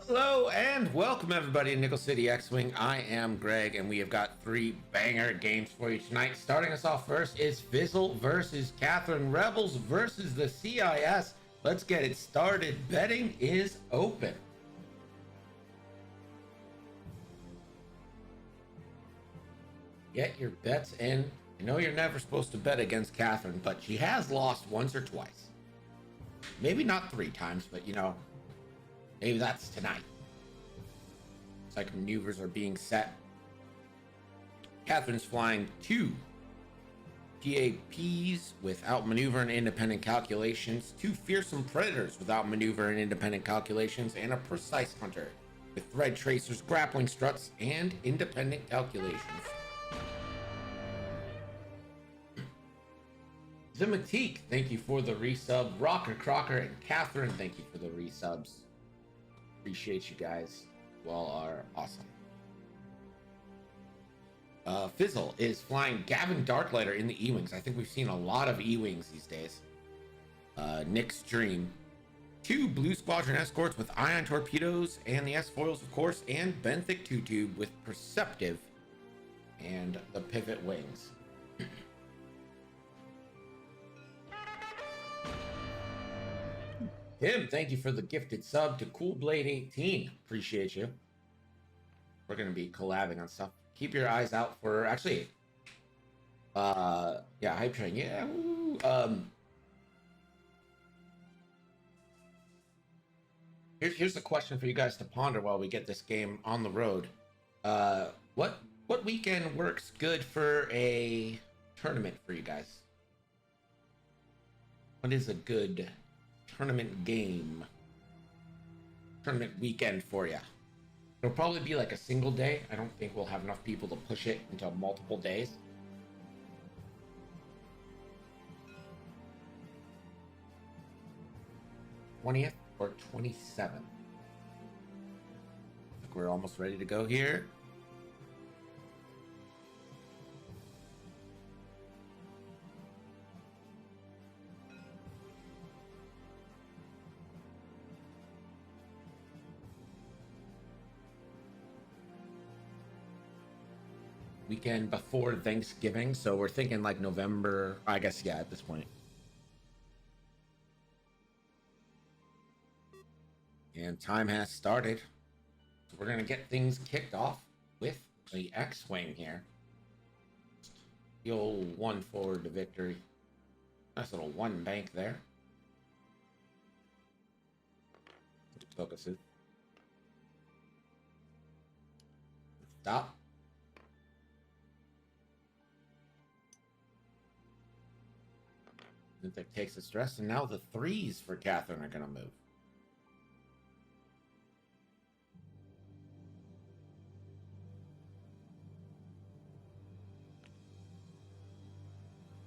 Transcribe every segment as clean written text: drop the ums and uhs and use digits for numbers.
Hello and welcome everybody to Nickel City X-Wing. I am Greg and we have got three banger games for you tonight. Starting us off first is Fizzel versus Catherine, Rebels versus the CIS. Let's get it started. Betting is open. Get your bets in. I know you're never supposed to bet against Catherine, but she has lost once or twice. Maybe not 3 times, but maybe that's tonight. It's like maneuvers are being set. Catherine's flying 2 PAPs without maneuver and independent calculations, 2 fearsome predators without maneuver and independent calculations, and a precise hunter with thread tracers, grappling struts, and independent calculations. Zimatique, thank you for the resub. Rocker Crocker and Catherine, thank you for the resubs. Appreciate you guys. You all are awesome. Fizzel is flying Gavin Darklighter in the E-Wings. I think we've seen a lot of E-Wings these days. Nick's Dream. 2 Blue Squadron escorts with ion torpedoes and the S-foils, of course, and Benthic 2-tube with Perceptive and the pivot wings. Tim, thank you for the gifted sub to Coolblade18. Appreciate you. We're going to be collabing on stuff. Keep your eyes out for, actually, Hype Train. Yeah, woo. Here's a question for you guys to ponder while we get this game on the road. What weekend works good for a tournament for you guys? What is a good tournament weekend for you? It'll probably be like a single day. I don't think we'll have enough people to push it into multiple days. '20th or 27th. I think we're almost ready to go here. Weekend before Thanksgiving, so we're thinking like November, I guess. Yeah, at this point. And time has started, so we're gonna get things kicked off with the X-Wing here. The old 1 forward to victory. Nice little 1 bank there. Focus it. Stop. That takes the stress, and now the 3s for Catherine are going to move.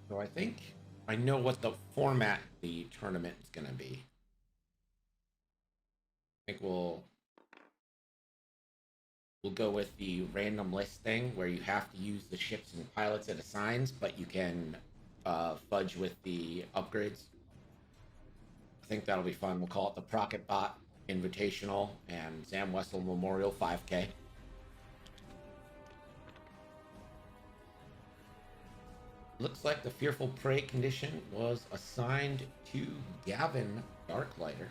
So I think I know what the format the tournament is going to be. I think we'll go with the random list thing where you have to use the ships and pilots it assigns, but you can fudge with the upgrades. I think that'll be fun. We'll call it the Procket Bot Invitational and Sam Wessel Memorial 5K. Looks like the Fearful Prey condition was assigned to Gavin Darklighter.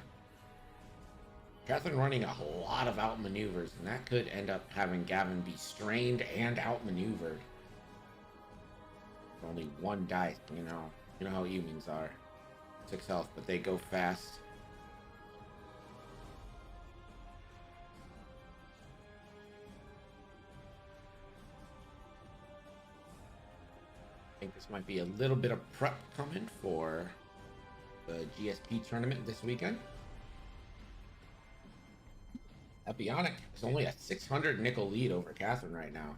Catherine running a lot of outmaneuvers, and that could end up having Gavin be strained and outmaneuvered. Only 1 dice, you know how E-Wings are. 6 health, but they go fast. I think this might be a little bit of prep coming for the GSP tournament this weekend. Epionic is only a 600 nickel lead over Catherine right now.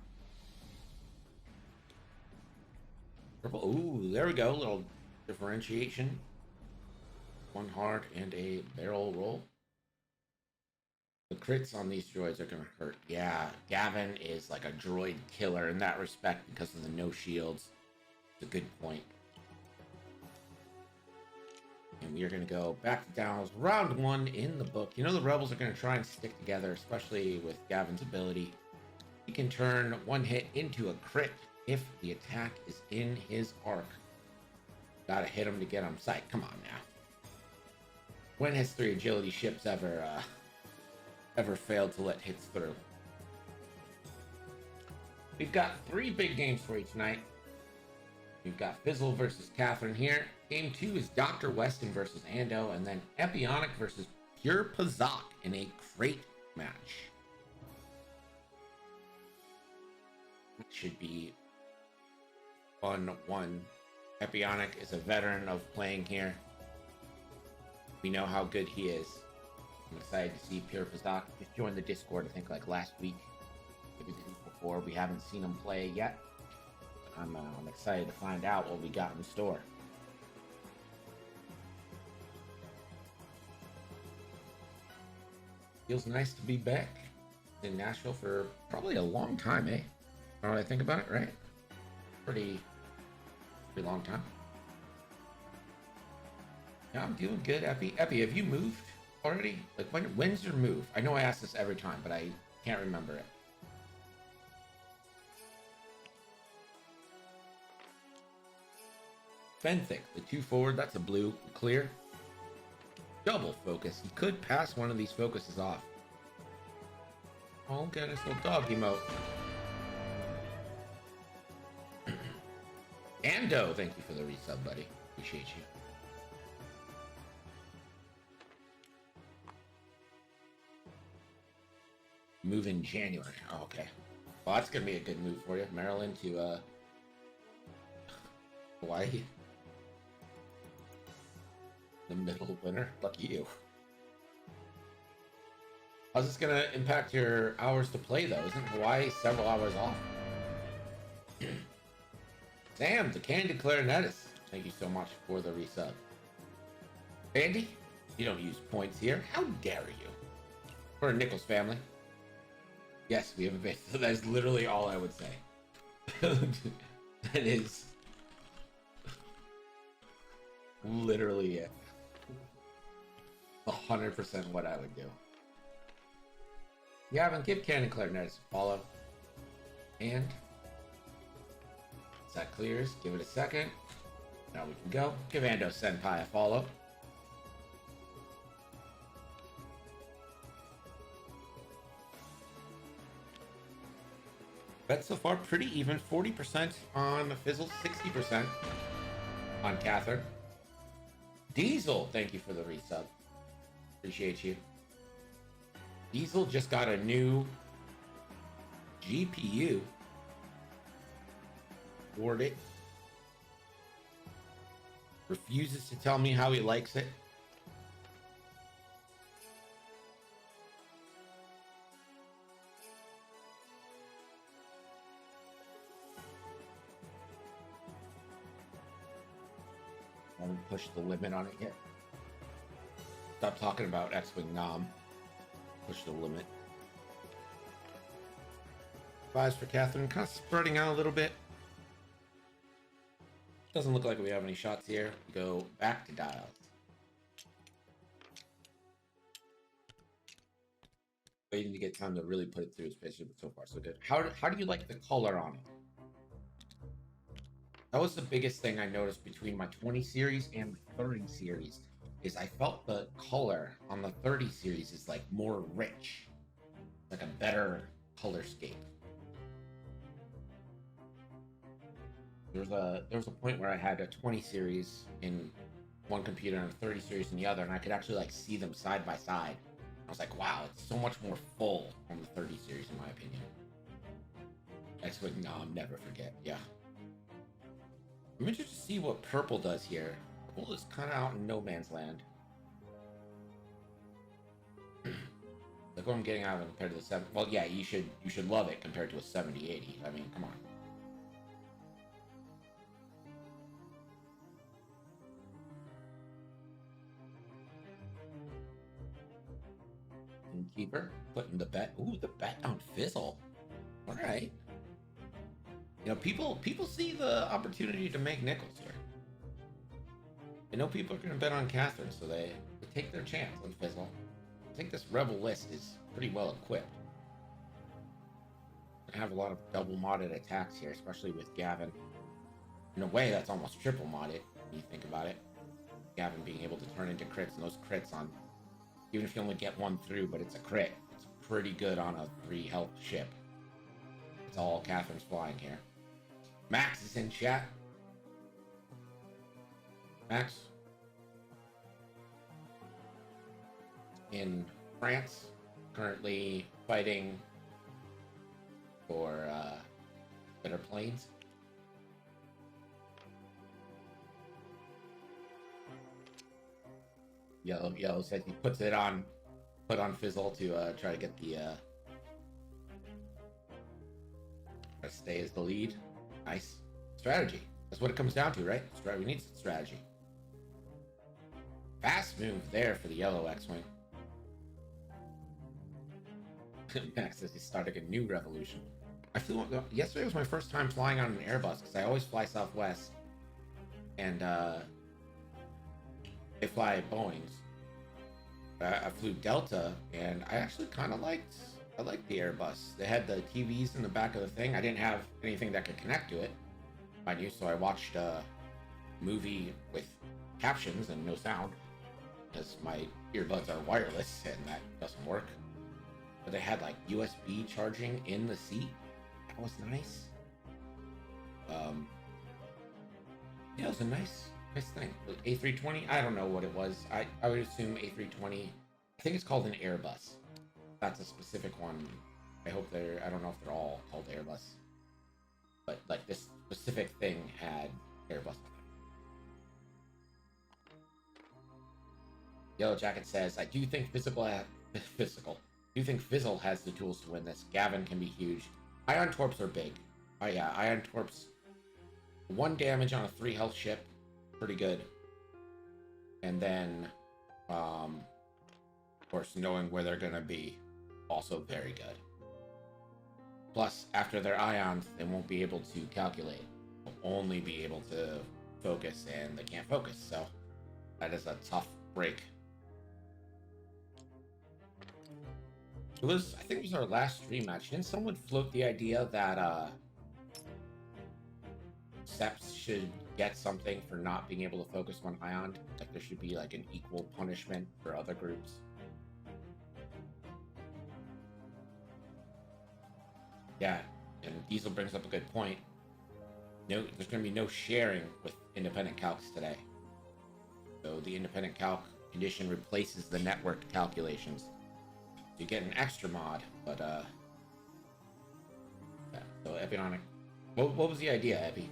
Purple. Ooh, there we go. A little differentiation. 1 hard and a barrel roll. The crits on these droids are going to hurt. Yeah, Gavin is like a droid killer in that respect because of the no shields. It's a good point. And and we are going to go back to Dow's round 1 in the book. You know, the Rebels are going to try and stick together, especially with Gavin's ability. He can turn one hit into a crit if the attack is in his arc. Gotta hit him to get him sight. Come on now. When has 3 agility ships ever failed to let hits through? We've got 3 big games for you tonight. We've got Fizzel versus Catherine here. Game 2 is Dr. Weston versus Ando, and then Epionic versus Pure Pazak in a crate match. Should be fun one. Epionic is a veteran of playing here. We know how good he is. I'm excited to see Pure Pazak. Just joined the Discord, I think, like last week. Maybe the week before. We haven't seen him play yet. I'm excited to find out what we got in store. Feels nice to be back in Nashville for probably a long time, eh? Now that I think about it, right? Pretty long time. Yeah, I'm doing good, Epi. Epi, have you moved already? Like, when's your move? I know I ask this every time, but I can't remember it. Fenthic, the 2 forward, that's a blue. Clear. Double focus. He could pass one of these focuses off. Oh, get his little dog emote. Ando, thank you for the resub, buddy. Appreciate you. Move in January. Oh, okay. Well, that's gonna be a good move for you. Maryland to Hawaii. The middle of winter. Lucky you. How's this gonna impact your hours to play though? Isn't Hawaii several hours off? Sam, the Candid Clarinetist. Thank you so much for the resub. Andy, you don't use points here. How dare you? We're a Nichols family. Yes, we have a base. So that's literally all I would say. That is literally it. 100% what I would do. You haven't give Candid Clarinetist a follow. And as that clears, give it a second. Now we can go. Give Ando Senpai a follow. Bet so far pretty even. 40% on Fizzle, 60% on Catherine. Diesel, thank you for the resub. Appreciate you. Diesel just got a new GPU. Board it. Refuses to tell me how he likes it. I haven't pushed the limit on it yet. Stop talking about X-Wing Nom. Push the limit. Buys for Catherine, kind of spreading out a little bit. Doesn't look like we have any shots here. Go back to dials. Waiting to get time to really put it through his picture, but so far so good. How do you like the color on it? That was the biggest thing I noticed between my 20 series and the 30 series, is I felt the color on the 30 series is like more rich, like a better color scape. There was a point where I had a 20 series in one computer and a 30 series in the other, and I could actually like see them side by side. I was like, wow, it's so much more full on the 30 series in my opinion. X-Wing Nom, never forget. Yeah. I'm interested to see what purple does here. Purple is kind of out in no man's land. Look what I'm getting out of it compared to the 7. Well, yeah, you should love it compared to a 7080. I mean, come on. Keeper putting the bet. Ooh, the bet on Fizzel. All right. You know, people see the opportunity to make nickels here. I know people are going to bet on Catherine, so they take their chance on Fizzel. I think this Rebel list is pretty well equipped. I have a lot of double modded attacks here, especially with Gavin. In a way, that's almost triple modded when you think about it. Gavin being able to turn into crits, and those crits on, even if you only get one through, but it's a crit, it's pretty good on a 3 health ship. It's all Catherine's flying here. Max is in chat. Max in France, currently fighting for better planes. Yellow said he put on Fizzel to try to get the stay as the lead. Nice strategy. That's what it comes down to, right? We need strategy. Fast move there for the yellow X-wing. Max says he's starting a new revolution. I flew yesterday was my first time flying on an Airbus because I always fly Southwest, and they fly Boeings. I flew Delta, and I actually kind of liked the Airbus. They had the TVs in the back of the thing. I didn't have anything that could connect to it, mind you, so I watched a movie with captions and no sound because my earbuds are wireless and that doesn't work. But they had like USB charging in the seat. That was nice. Yeah, it was a nice thing. A320, I don't know what it was. I would assume A320. I think it's called an Airbus. That's a specific one. I don't know if they're all called Airbus. But like this specific thing had Airbus on it. Yellow Jacket says, I do think do think Fizzel has the tools to win this. Gavin can be huge. Ion Torps are big. Oh yeah, Ion Torps. 1 damage on a 3 health ship. Pretty good. And then, of course, knowing where they're going to be. Also very good. Plus, after their ions, they won't be able to calculate. They'll only be able to focus, and they can't focus. So, that is a tough break. I think it was our last stream match. Didn't someone float the idea that Seps should get something for not being able to focus when Ion? Like there should be like an equal punishment for other groups. Yeah, and Diesel brings up a good point. No, there's going to be no sharing with independent calcs today. So the independent calc condition replaces the network calculations. You get an extra mod, but yeah, so Epionic. What was the idea, Epi?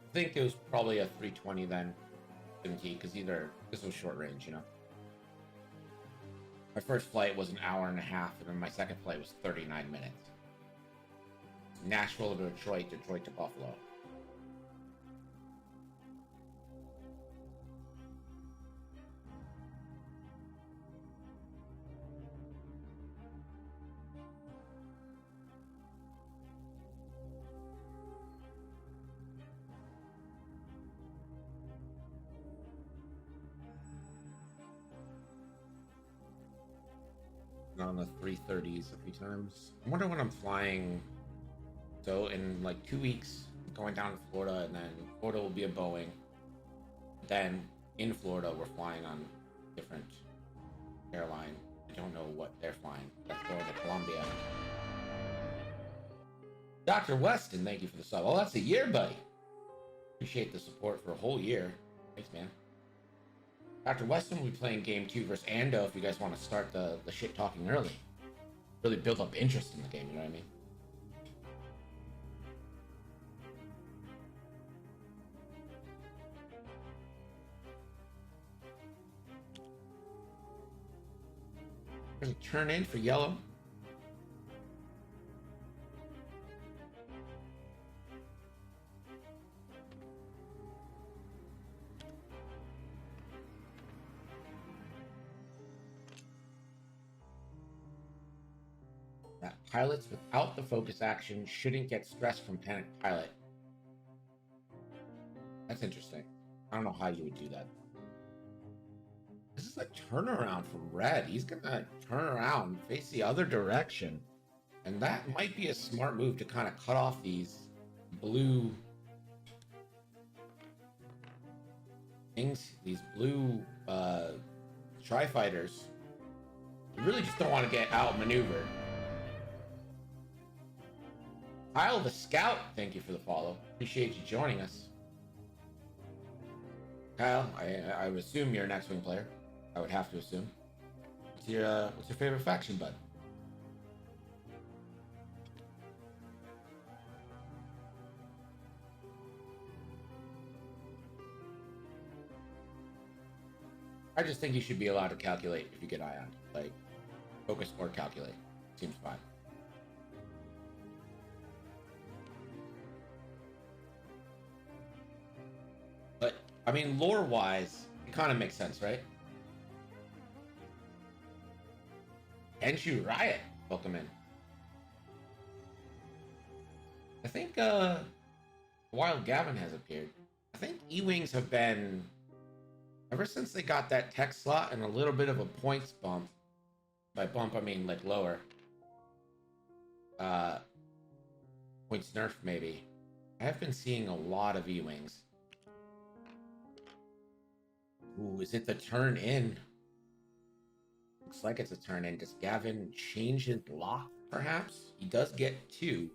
I think it was probably a 320 then, because this was short range, you know. My first flight was an hour and a half, and then my second flight was 39 minutes. Nashville to Detroit, Detroit to Buffalo. On the 330s a few times. I wonder when I'm flying. So in like 2 weeks, going down to Florida, and then Florida will be a Boeing. Then in Florida, we're flying on different airline. I don't know what they're flying. Let's go to Columbia. Dr. Weston, thank you for the sub. Oh, that's a year, buddy. Appreciate the support for a whole year. Thanks, man. Dr. Weston will be playing Game 2 versus Ando if you guys want to start the shit talking early. Really build up interest in the game, you know what I mean? There's a turn in for yellow. That pilots without the focus action shouldn't get stressed from panic pilot. That's interesting. I don't know how you would do that. This is a turnaround from red. He's gonna turn around, face the other direction. And that might be a smart move to kind of cut off these blue things, these blue tri-fighters. You really just don't want to get outmaneuvered. Kyle the Scout, thank you for the follow. Appreciate you joining us. Kyle, I would assume you're an X-Wing player. I would have to assume. What's your favorite faction, bud? I just think you should be allowed to calculate if you get ion. Like, focus or calculate. Seems fine. But, I mean, lore-wise, it kind of makes sense, right? Henshu Riot, welcome in. I think, Wild Gavin has appeared. I think E-Wings have been... Ever since they got that tech slot and a little bit of a points bump, by bump I mean like lower, points nerf maybe, I have been seeing a lot of E-Wings. Ooh, is it the turn in? Looks like it's a turn in. Does Gavin change his lock, perhaps? He does get 2.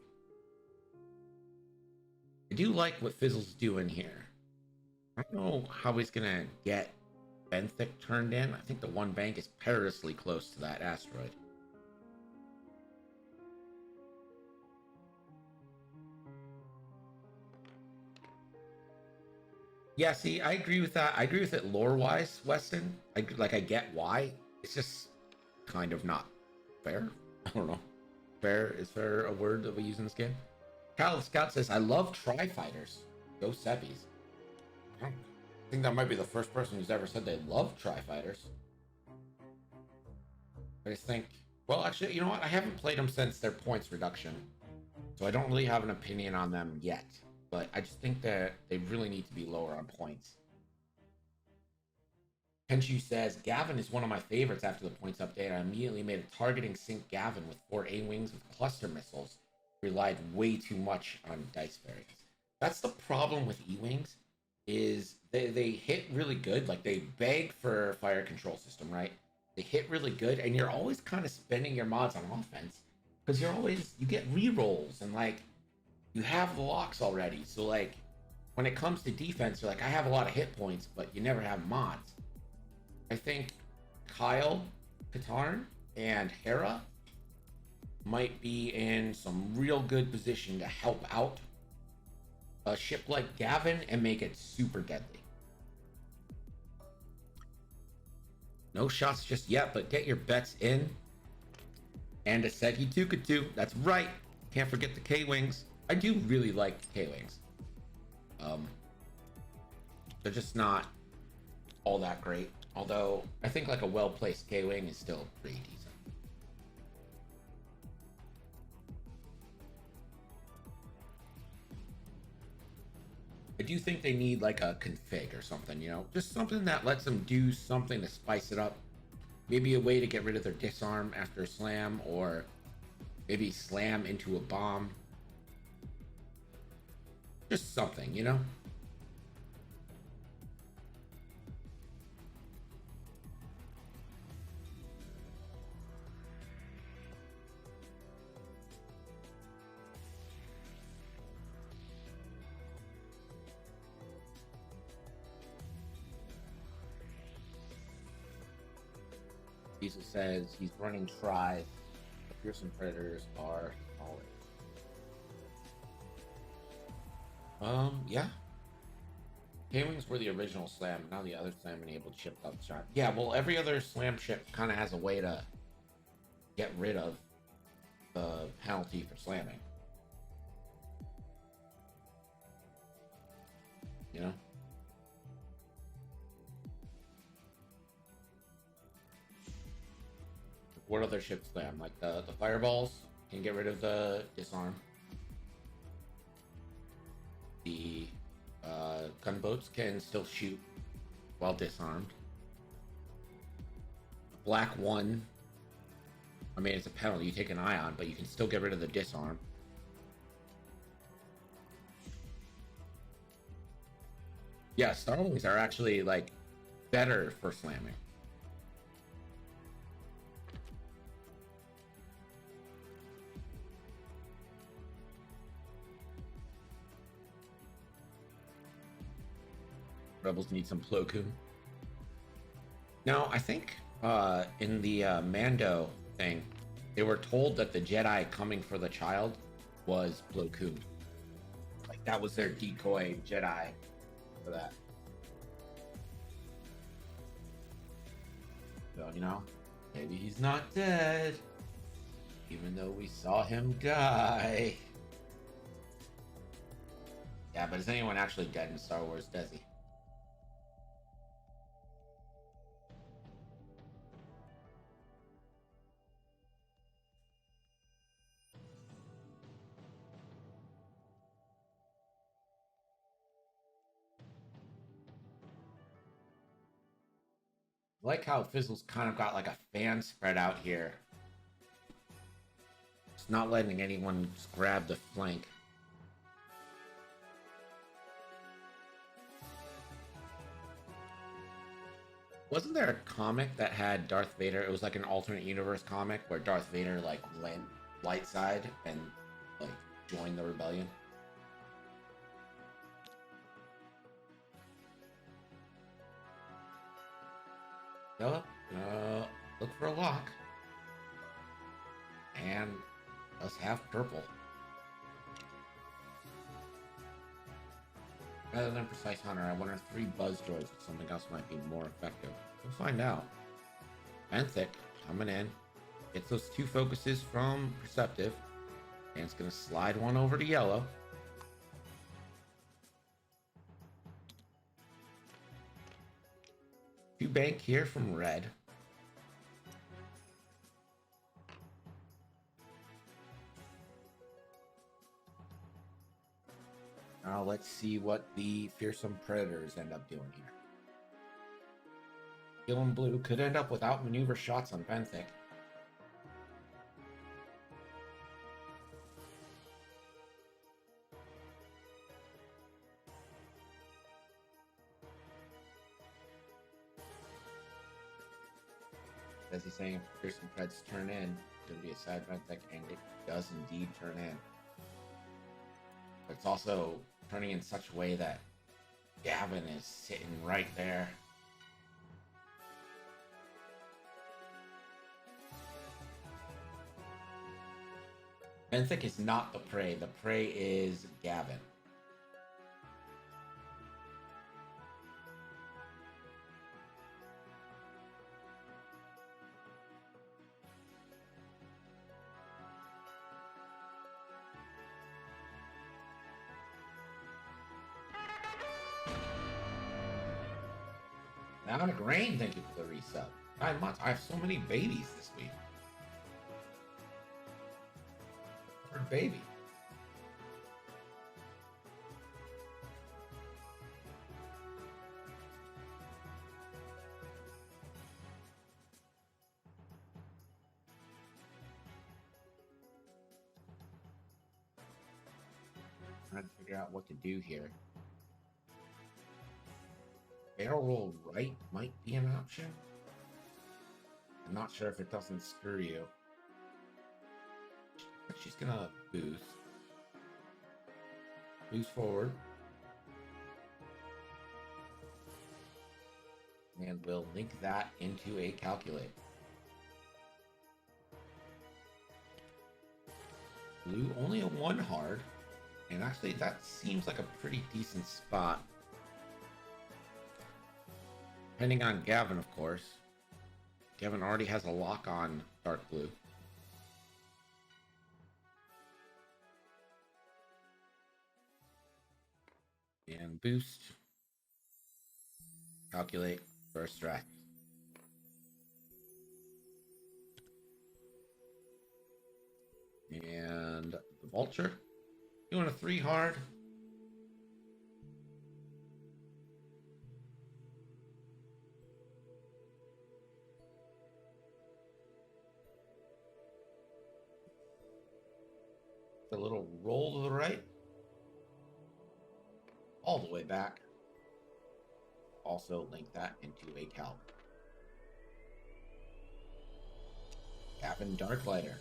I do like what Fizzel's doing here. I don't know how he's gonna get Benthic turned in. I think the one bank is perilously close to that asteroid. Yeah, see, I agree with that. I agree with it lore-wise, Weston. I get why. It's just kind of not fair. I don't know. Fair, is fair a word that we use in this game? Kyle the Scout says, I love tri-fighters. Go Seppies. I think that might be the first person who's ever said they love tri-fighters. I just think, well, actually, you know what? I haven't played them since their points reduction, so I don't really have an opinion on them yet. But I just think that they really need to be lower on points. Kenshu says, Gavin is one of my favorites after the points update. I immediately made a targeting sync Gavin with 4 A-Wings with cluster missiles. Relied way too much on dice variants. That's the problem with E-Wings. Is they hit really good, like they beg for fire control system, right? They hit really good, and you're always kind of spending your mods on offense because you get rerolls and like you have the locks already. So like when it comes to defense, you're like, I have a lot of hit points, but you never have mods. I think Kyle, Katarn, and Hera might be in some real good position to help out a ship like Gavin and make it super deadly. No shots just yet, but get your bets in. And a Segi Tukatu. That's right. Can't forget the K-Wings. I do really like the K-Wings. They're just not all that great. Although, I think like a well-placed K-Wing is still pretty decent. I do think they need like a config or something, you know? Just something that lets them do something to spice it up. Maybe a way to get rid of their disarm after a slam, or maybe slam into a bomb. Just something, you know? Jesus says he's running try. The fearsome predators are solid. Yeah. K-Wings were the original slam. Now the other slam enabled ship up shot. Yeah, well, every other slam ship kind of has a way to get rid of the penalty for slamming. You know? What other ships slam? Like the fireballs? Can get rid of the disarm. The gunboats can still shoot while disarmed. Black 1. I mean, it's a penalty. You take an ion, but you can still get rid of the disarm. Yeah, Starlings are actually, like, better for slamming. Rebels need some Plo Koon. Now, I think in the Mando thing, they were told that the Jedi coming for the child was Plo Koon. Like, that was their decoy Jedi for that. So, you know, maybe he's not dead, even though we saw him die. Yeah, but is anyone actually dead in Star Wars, does he? I like how Fizzle's kind of got like a fan spread out here. It's not letting anyone just grab the flank. Wasn't there a comic that had Darth Vader? It was like an alternate universe comic where Darth Vader like went light side and like joined the rebellion. Philip, look for a lock. And let's have purple. Rather than Precise Hunter, I wonder if 3 Buzz Droids or something else might be more effective. We'll find out. Benthic coming in. Gets those 2 focuses from Perceptive. And it's going to slide one over to yellow. Two bank here from red. Now let's see what the fearsome predators end up doing here. Yellow and blue could end up without maneuver shots on Benthic. As he's saying, if fearsome preds turn in, it's going to be a side Benthic, and it does indeed turn in. But it's also turning in such a way that Gavin is sitting right there. Benthic is not the prey. The prey is Gavin. Now Grain, thank you for the resub. 9 months. I have so many babies this week. Third baby. Trying to figure out what to do here. Barrel roll right might be an option. I'm not sure if it doesn't screw you. But she's gonna boost. Boost forward. And we'll link that into a calculate. Blue only a 1 hard. And actually that seems like a pretty decent spot. Depending on Gavin, of course. Gavin already has a lock on dark blue. And boost. Calculate first strike. And the vulture. Doing a 3 hard. A little roll to the right. All the way back. Also link that into a calc. Gavin Darklighter.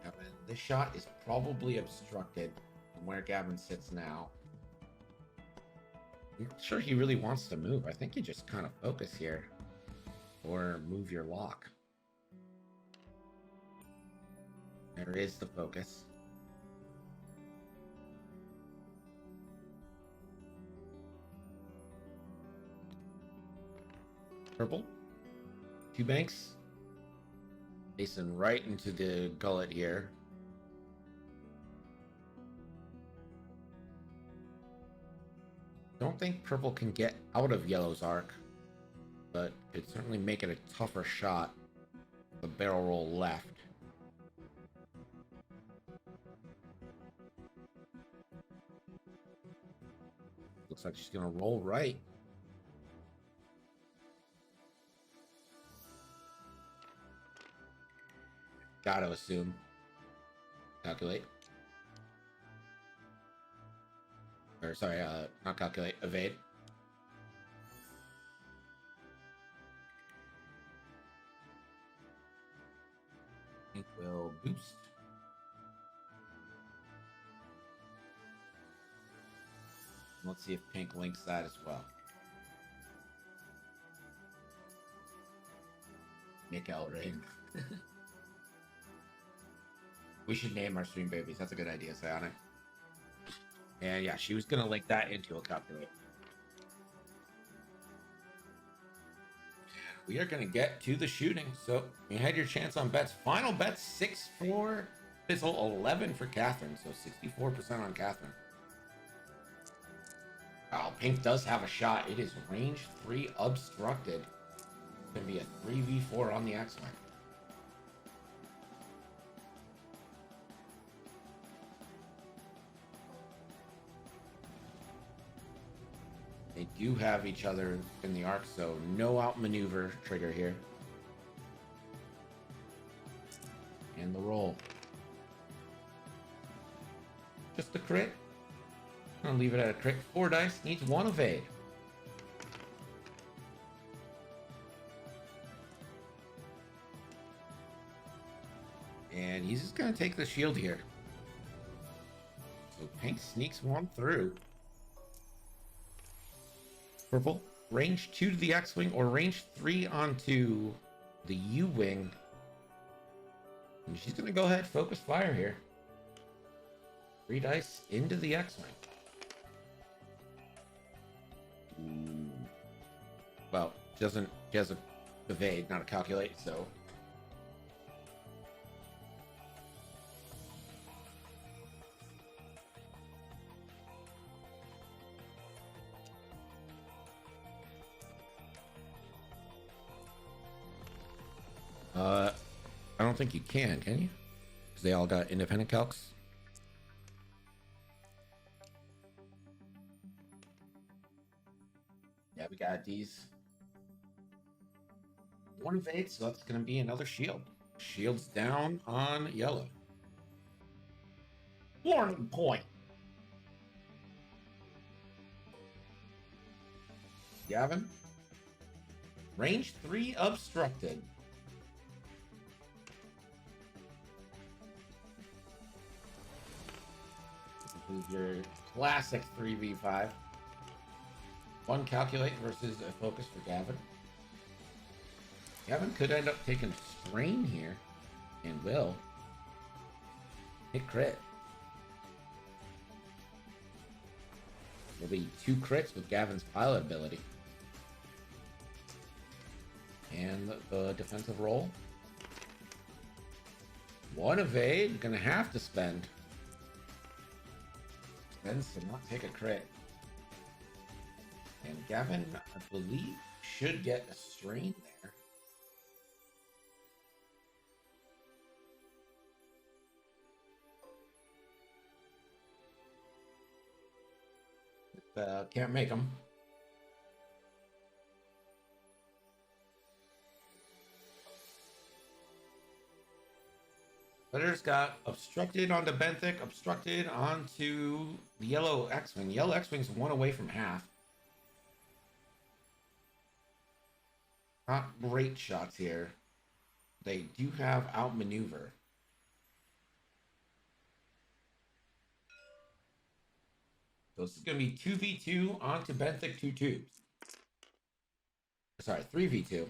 Gavin, this shot is probably obstructed from where Gavin sits now. I'm not sure he really wants to move. I think you just kind of focus here or move your lock. There is the focus. Purple. 2 banks. Facing right into the gullet here. Don't think purple can get out of yellow's arc, but it'd certainly make it a tougher shot. The barrel roll left. Looks like she's gonna roll right. Gotta assume. Calculate. Or sorry, not calculate, evade. Pink will boost. Let's see if pink links that as well. Nick Elrain. We should name our stream babies. That's a good idea, Psionic. And yeah, she was gonna link that into a calculate. We are gonna get to the shooting. So you had your chance on bets. Final bet 6 for Fizzel, 11 for Catherine. So 64% on Catherine. Wow, pink does have a shot. It is range 3 obstructed. It's gonna be a 3v4 on the X-Wing. They do have each other in the arc, so no outmaneuver trigger here. And the roll. Just a crit. I'm gonna leave it at a crit. 4 dice, needs 1 evade. And he's just gonna take the shield here. So pink sneaks 1 through. Purple, range 2 to the X-Wing or range 3 onto the U-Wing. And she's going to go ahead, focus fire here. 3 dice into the X-Wing. Well, she has a evade, not a calculate, so. I don't think you can you? Because they all got independent calcs. Yeah, we got these. 1 evade, so that's going to be another shield. Shields down on yellow. Warning point. Gavin. Range 3 obstructed. This is your classic 3v5. 1 calculate versus a focus for Gavin. Gavin could end up taking strain here, and will. Hit crit. There'll be 2 crits with Gavin's pilot ability. And the defensive roll. 1 evade, gonna have to spend. Spends to not take a crit. And Gavin, I believe, should get a strain there. Can't make them. Letter's got obstructed onto Benthic, obstructed onto the yellow X-Wing. Yellow X-Wing's one away from half. Not great shots here. They do have outmaneuver. So this is going to be 2v2 onto Benthic 2 tubes. Sorry, 3v2.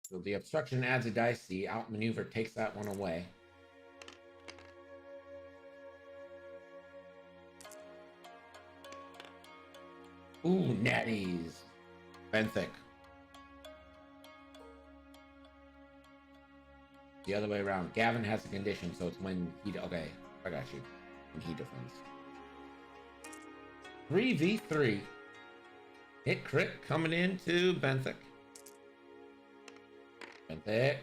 So the obstruction adds a dice. The outmaneuver takes that one away. Ooh, natties. Benthic. The other way around. Gavin has a condition, so it's when he... Okay, I got you. When he defends. 3v3. Hit crit coming into Benthic. Benthic.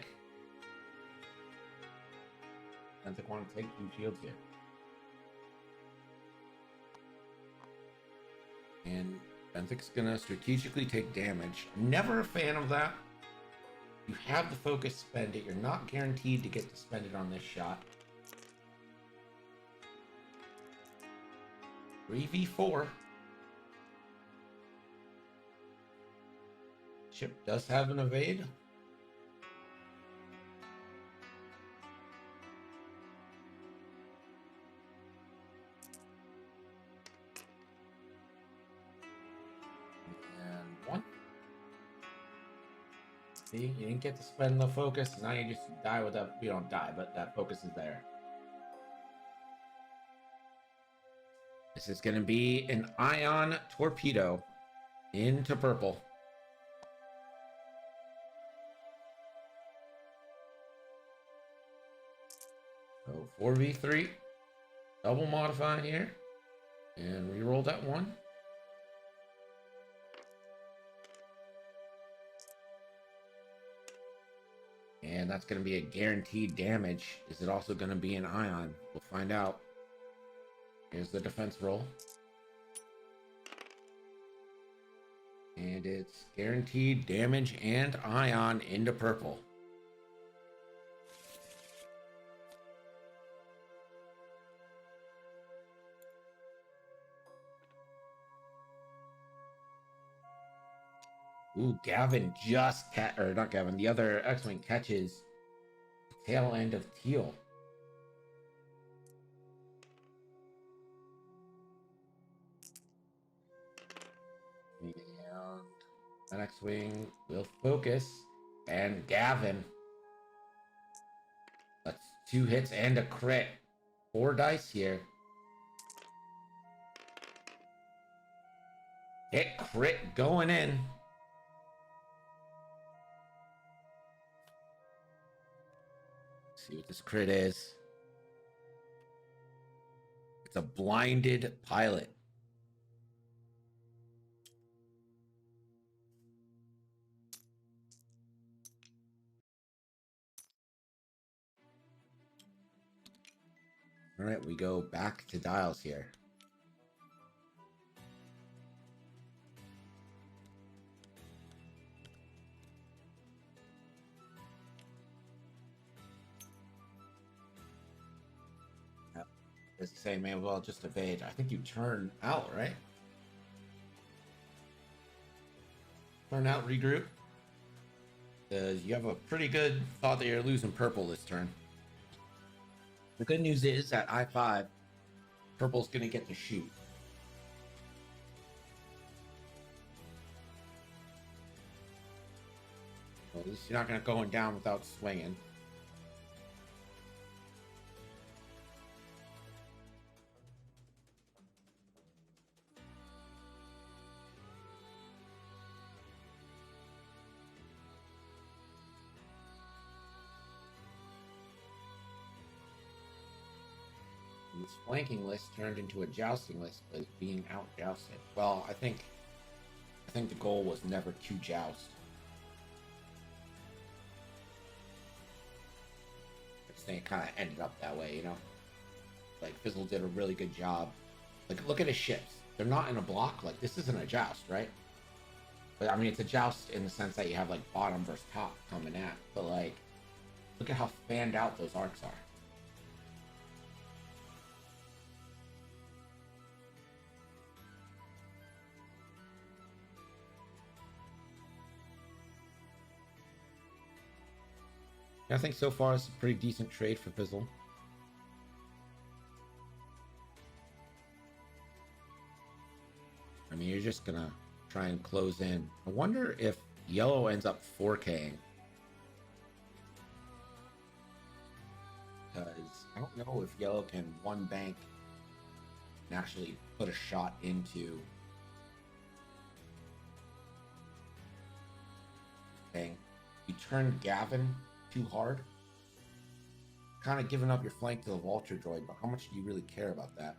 Benthic want to take 2 shields here. And Benthic's gonna strategically take damage. I'm never a fan of that. You have the focus, spend it. You're not guaranteed to get to spend it on this shot. 3v4. Ship does have an evade. And 1. See, you didn't get to spend the focus. Now you just die with that. You don't die, but that focus is there. This is going to be an ion torpedo into purple. So 4v3, double modifying here, and reroll that 1. And that's going to be a guaranteed damage. Is it also going to be an ion? We'll find out. Here's the defense roll. And it's guaranteed damage and ion into purple. Ooh, Gavin just or not Gavin, the other X-Wing catches the tail end of Teal. And the X-Wing will focus, and Gavin. That's 2 hits and a crit. 4 dice here. Hit crit going in. See what this crit is. It's a blinded pilot. All right, we go back to dials here. As you say, may well just evade. I think you turn out, right? Turn out, regroup. Because you have a pretty good thought that you're losing purple this turn. The good news is at I-5, purple's going to get to shoot. Well, at least you're not going to go down without swinging. Its flanking list turned into a jousting list, but is being out jousted. Well, I think the goal was never to joust. I just think it kind of ended up that way, you know. Like Fizzel did a really good job. Like, look at his ships. They're not in a block. Like, this isn't a joust, right? But I mean, it's a joust in the sense that you have like bottom versus top coming at. But like, look at how fanned out those arcs are. I think so far it's a pretty decent trade for Fizzel. I mean, you're just gonna try and close in. I wonder if yellow ends up 4K'ing. Because I don't know if yellow can one bank and actually put a shot into thing. You turned Gavin too hard. Kind of giving up your flank to the Vulture droid, but how much do you really care about that?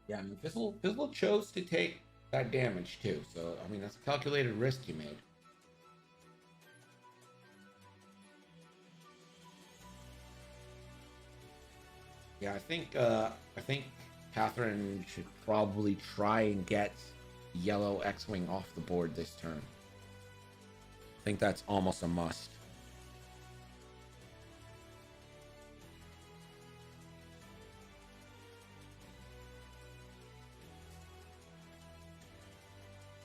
Yeah, I mean, Fizzel chose to take that damage too, so I mean that's a calculated risk you made. Yeah, I think Catherine should probably try and get yellow X-Wing off the board this turn. I think that's almost a must.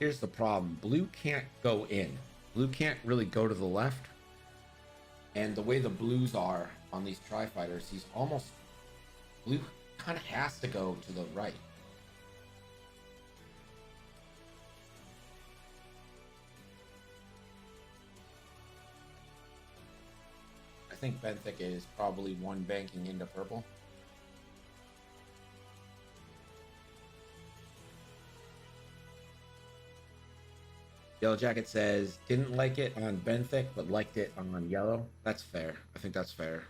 Here's the problem. Blue can't go in. Blue can't really go to the left. And the way the blues are on these Tri-Fighters, Blue kind of has to go to the right. I think Benthic is probably one banking into purple. Yellow Jacket says, didn't like it on Benthic, but liked it on yellow. That's fair. I think that's fair.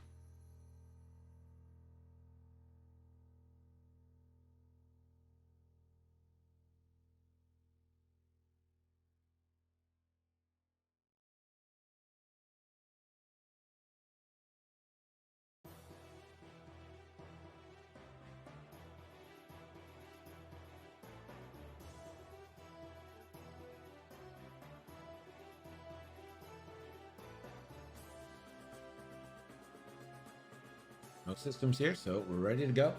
No systems here, so we're ready to go.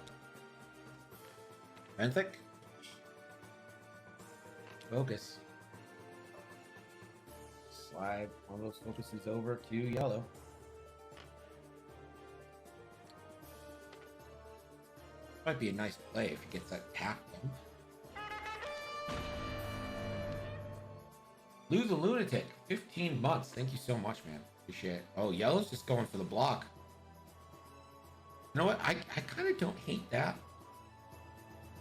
Benthic. Focus. Slide all those focuses over to yellow. Might be a nice play if he gets that tap bump. Lose a lunatic. 15 months. Thank you so much, man. Appreciate it. Oh, yellow's just going for the block. You know what? I kind of don't hate that.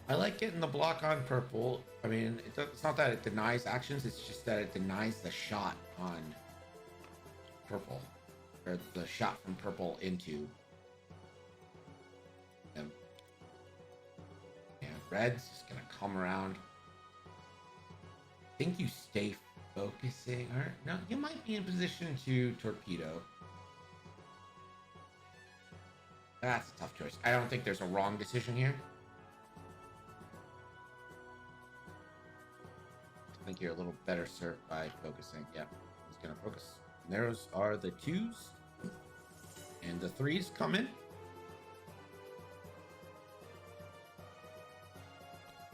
I like getting the block on purple. I mean, it's not that it denies actions. It's just that it denies the shot on purple. Or the shot from purple into them. Yeah, red's just going to come around. I think you stay focusing. Or no, you might be in position to torpedo. That's a tough choice. I don't think there's a wrong decision here. I think you're a little better served by focusing. Yeah, he's gonna focus. And those are the 2s. And the 3s come in.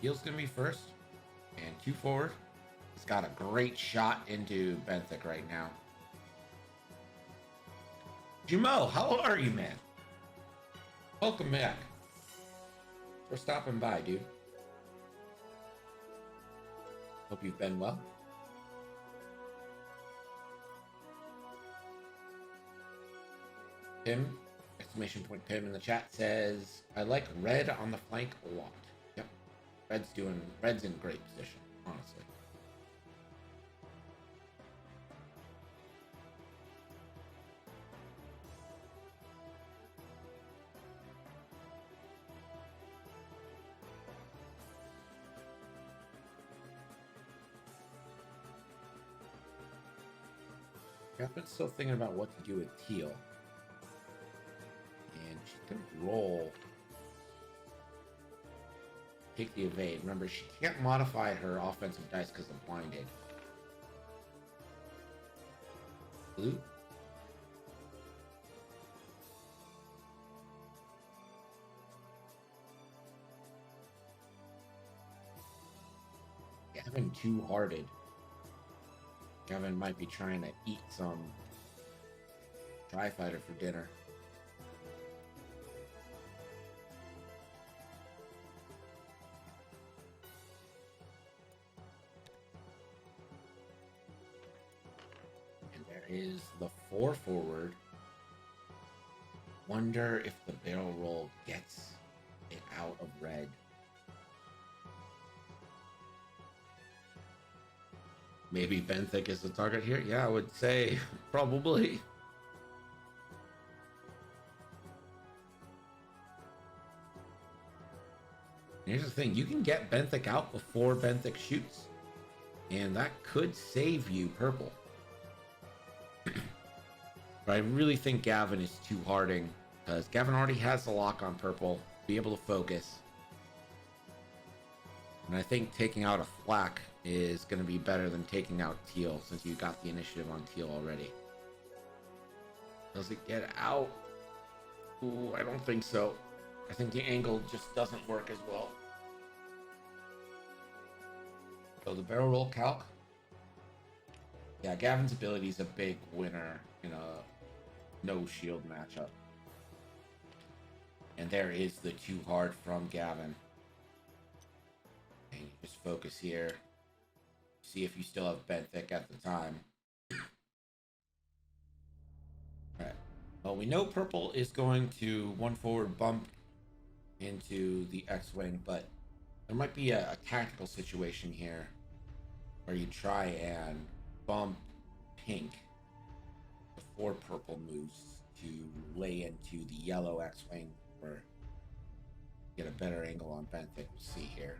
Heel's gonna be first. And 2 forward. He's got a great shot into Benthic right now. Jamo, how are you, man? Welcome back. For stopping by, dude. Hope you've been well. Pim, exclamation point Pim in the chat says, I like red on the flank a lot. Yep. Red's in great position, honestly. Gavin's still thinking about what to do with Teal. And she's going to roll. Take the evade. Remember, she can't modify her offensive dice because I'm blinded. Blue. Gavin two-hearted. Gavin might be trying to eat some Tri-Fighter for dinner. And there is the 4 forward. Wonder if the barrel roll gets it out of red. Maybe Benthic is the target here? Yeah, I would say probably. Here's the thing, you can get Benthic out before Benthic shoots, and that could save you purple. But I really think Gavin is too harding, because Gavin already has the lock on purple, be able to focus. And I think taking out a flak is going to be better than taking out Teal, since you got the initiative on Teal already. Does it get out? Ooh, I don't think so. I think the angle just doesn't work as well. So the barrel roll calc. Yeah, Gavin's ability is a big winner in a no shield matchup. And there is the too hard from Gavin. And you just focus here. See if you still have Benthic at the time. Alright. Well, we know purple is going to 1 forward bump into the X-Wing, but there might be a tactical situation here where you try and bump pink before purple moves to lay into the yellow X-Wing or get a better angle on Benthic. We'll see here.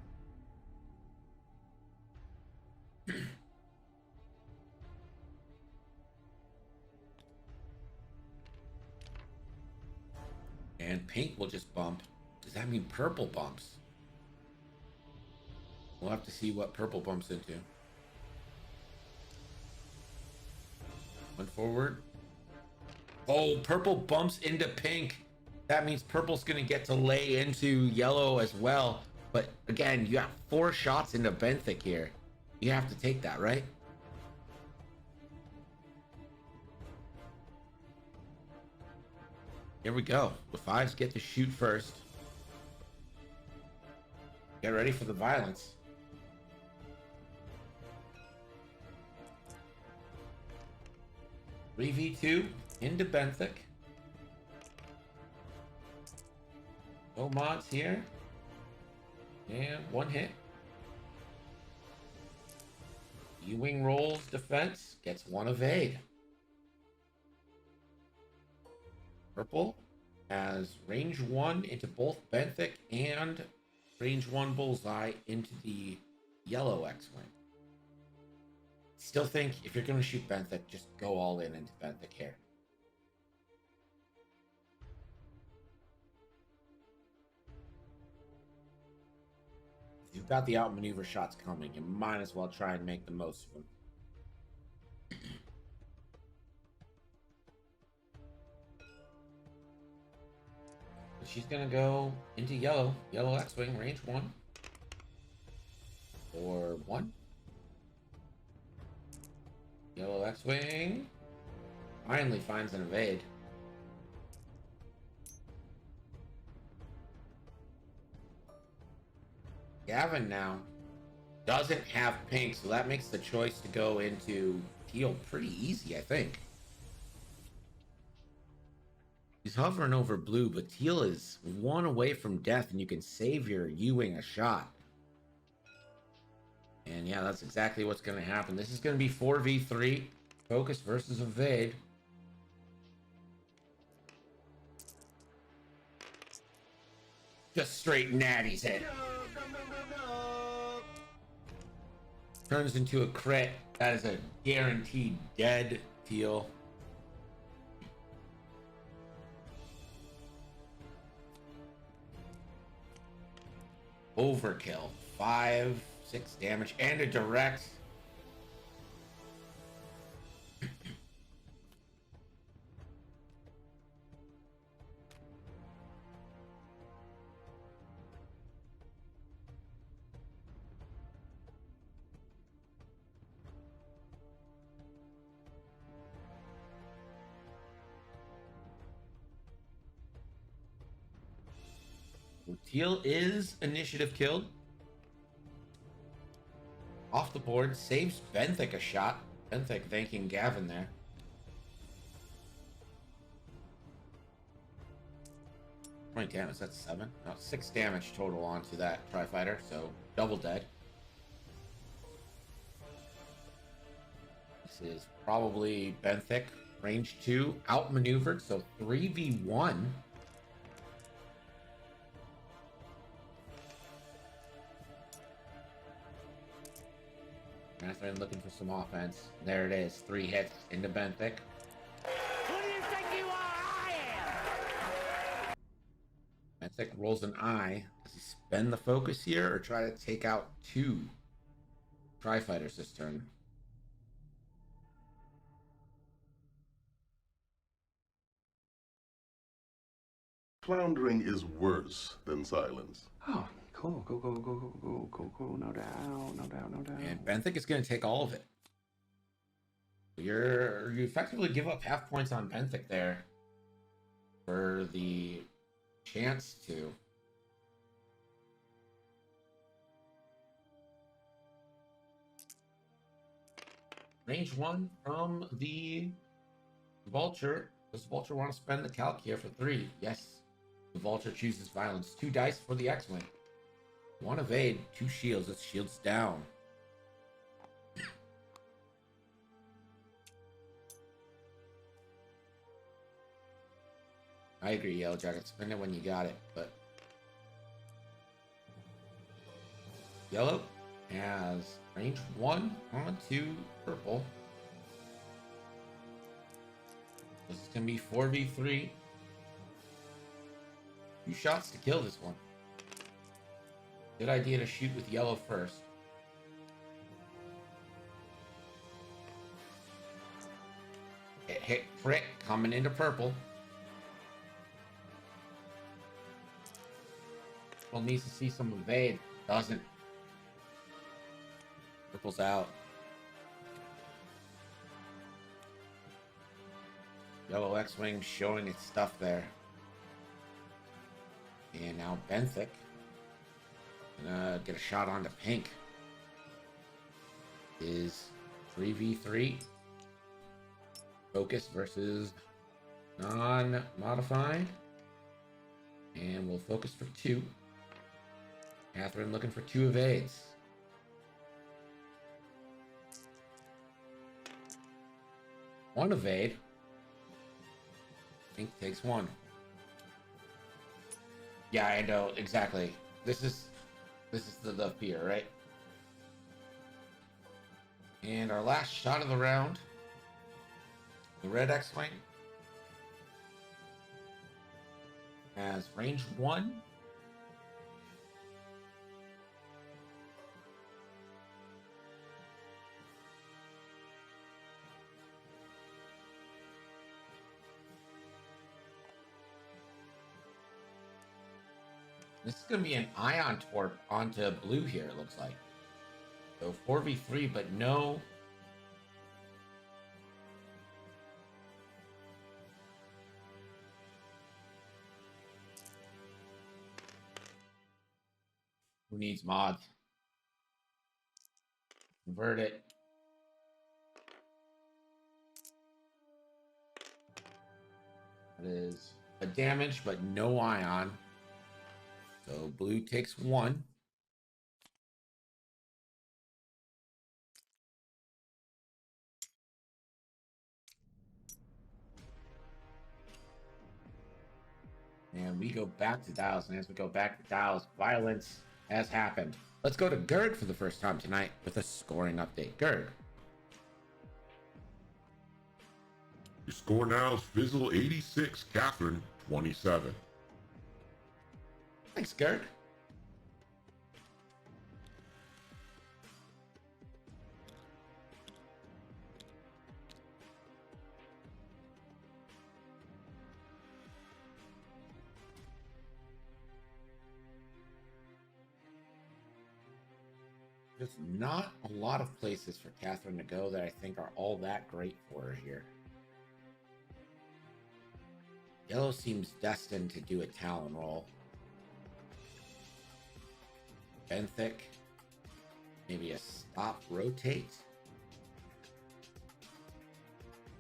And pink will just bump. Does that mean purple bumps? We'll have to see what purple bumps into. 1 forward. Oh, purple bumps into pink. That means purple's going to get to lay into yellow as well. But again, you have 4 shots into Benthic here. You have to take that, right? Here we go. The 5s get to shoot first. Get ready for the violence. V2 into Benthic. No mods here. And 1 hit. U-Wing rolls defense, gets 1 evade. Purple has range 1 into both Benthic and range 1 bullseye into the yellow X-Wing. Still think if you're going to shoot Benthic, just go all in into Benthic here. If you've got the outmaneuver shots coming, you might as well try and make the most of them. She's gonna go into yellow X-Wing, range 1. Or 1. Yellow X-Wing finally finds an evade. Gavin now doesn't have pink, so that makes the choice to go into teal pretty easy, I think. He's hovering over blue, but teal is 1 away from death, and you can save your U-Wing a shot. And yeah, that's exactly what's going to happen. This is going to be 4v3. Focus versus evade. Just straight natties hit. Turns into a crit. That is a guaranteed dead Teal. Overkill. 5, 6 damage and a direct. Teal is initiative killed. Off the board, saves Benthic a shot. Benthic thanking Gavin there. How many damage? That's 7? No, 6 damage total onto that Tri-Fighter, so double dead. This is probably Benthic, range 2, outmaneuvered, so 3v1. Catherine looking for some offense. There it is. 3 hits into Benthic. Who do you think you are? I am! Benthic rolls an eye. Does he spend the focus here or try to take out 2 Tri-Fighters this turn? Floundering is worse than silence. Oh, cool. Go. No doubt. And Benthic is going to take all of it. You effectively give up half points on Benthic there for the chance to. Range 1 from the Vulture. Does Vulture want to spend the calc here for 3? Yes. The Vulture chooses violence. 2 dice for the X-Wing. 1 evade, 2 shields. That's shields down. I agree, Yellow Jacket. Spend it when you got it, but Yellow has range 1 onto purple. This is going to be 4v3. 2 shots to kill this one. Good idea to shoot with yellow first. Hit crit coming into purple. Purple needs to see some evade. Doesn't. Purple's out. Yellow X-Wing showing its stuff there. And now Benthic gonna get a shot onto pink. Is 3v3 focus versus non-modified, and we'll focus for 2. Catherine looking for 2 evades. One evade. Pink takes 1. Yeah, I know exactly. This is the fear, right? And our last shot of the round, the red X-Wing has range 1. This is going to be an ion torp onto blue here, it looks like. So 4v3, but no. Who needs mods? Convert it. That is a damage, but no ion. So blue takes 1. And we go back to dials. And as we go back to dials, violence has happened. Let's go to Gerd for the first time tonight with a scoring update. Gerd. score now is Fizzel 86, Catherine 27. Thanks, Gerd. There's not a lot of places for Catherine to go that I think are all that great for her here. Yellow seems destined to do a Talon roll. Benthic, maybe a stop rotate.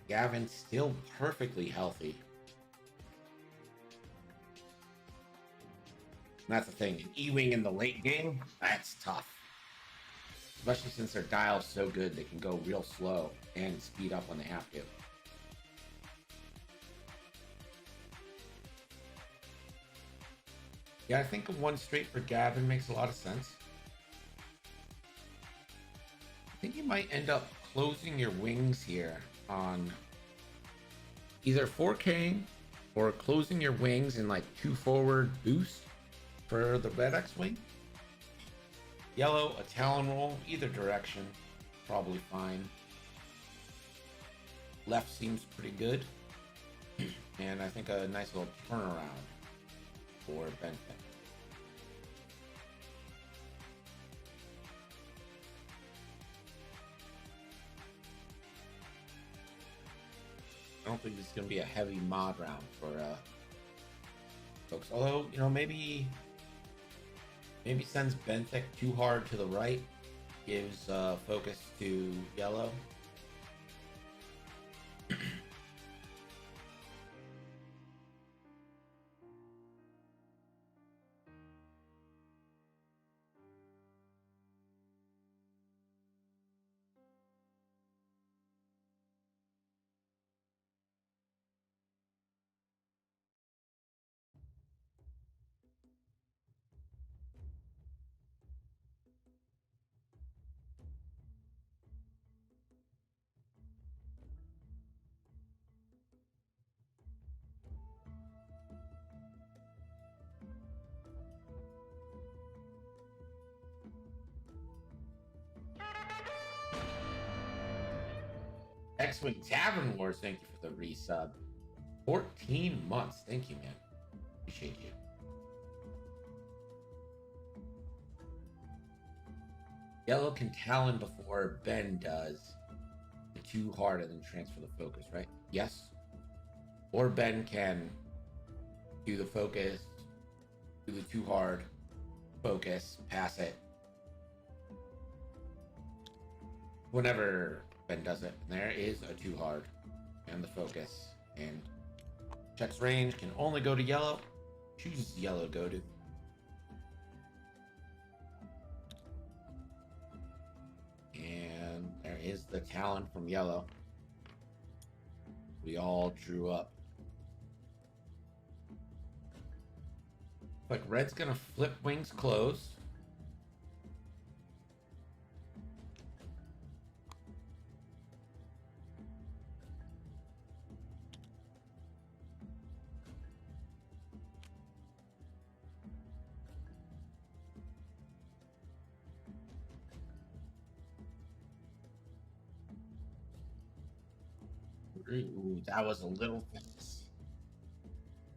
Gavin still perfectly healthy. And that's the thing. An E-Wing in the late game, that's tough. Especially since their dial's so good, they can go real slow and speed up when they have to. Yeah, I think one straight for Gavin makes a lot of sense. I think you might end up closing your wings here on either 4King or closing your wings in like 2 forward boost for the red X-Wing. Yellow, a Talon roll, either direction, probably fine. Left seems pretty good. And I think a nice little turnaround for Benthic. I don't think this is going to be a heavy mod round for folks. Although, you know, maybe sends Benthic too hard to the right, gives focus to Yellow. X-Wing Tavern Wars, thank you for the resub. 14 months. Thank you, man. Appreciate you. Yellow can Talon before Ben does the too hard and then transfer the focus, right? Yes. Or Ben can do the focus, do the too hard, focus, pass it. Whenever Ben does it, and there is a too hard and the focus, and checks range, can only go to yellow, chooses yellow go to. And there is the Talon from yellow. We all drew up. Like red's gonna flip wings closed. Ooh, that was a little fast.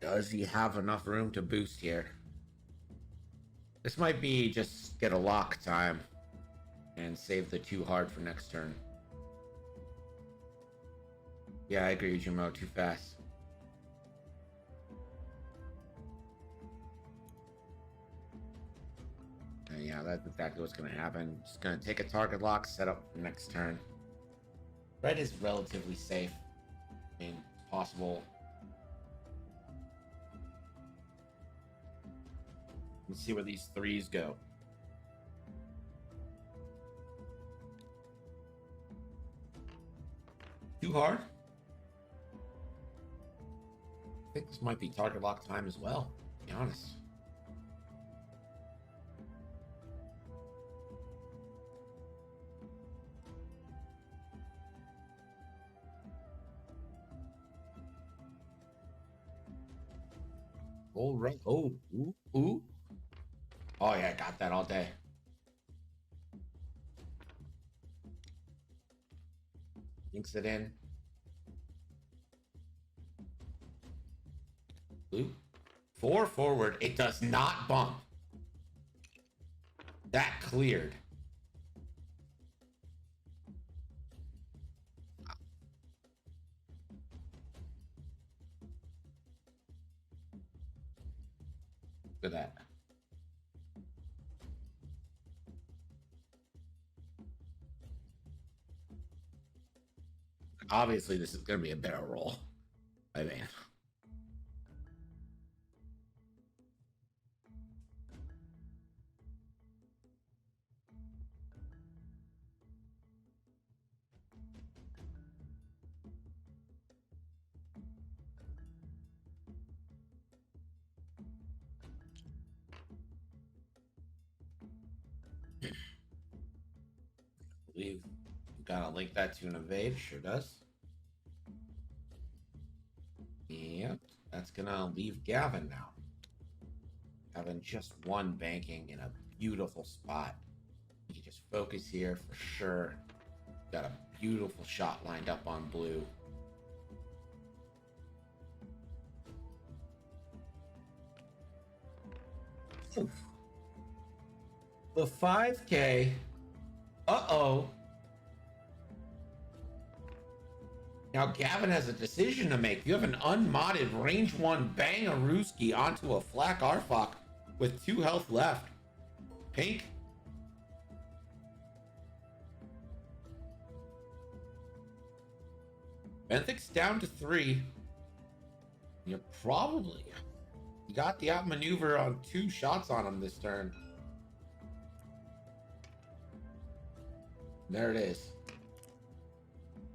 Does he have enough room to boost here? This might be just get a lock time and save the too hard for next turn. Yeah, I agree, Jumo. Too fast. And yeah, that's exactly what's going to happen. Just going to take a target lock, set up for next turn. Red is relatively safe. I mean, possible. Let's see where these threes go. Too hard? I think this might be target lock time as well, to be honest. All right. Oh, ooh, ooh. Oh yeah, got that all day. Links it in. Blue. 4 forward. It does not bump. That cleared. Look at that. Obviously, this is going to be a barrel roll. I mean, we've got to link that to an evade. Sure does. Yep. That's going to leave Gavin now. Gavin just won banking in a beautiful spot. You just focus here for sure. Got a beautiful shot lined up on blue. Oof. The 5K. Uh-oh. Now Gavin has a decision to make. You have an unmodded range 1 Bangarooski onto a flak Arfok with 2 health left. Pink. Benthic's down to 3. You're probably... You got the outmaneuver on 2 shots on him this turn. There it is.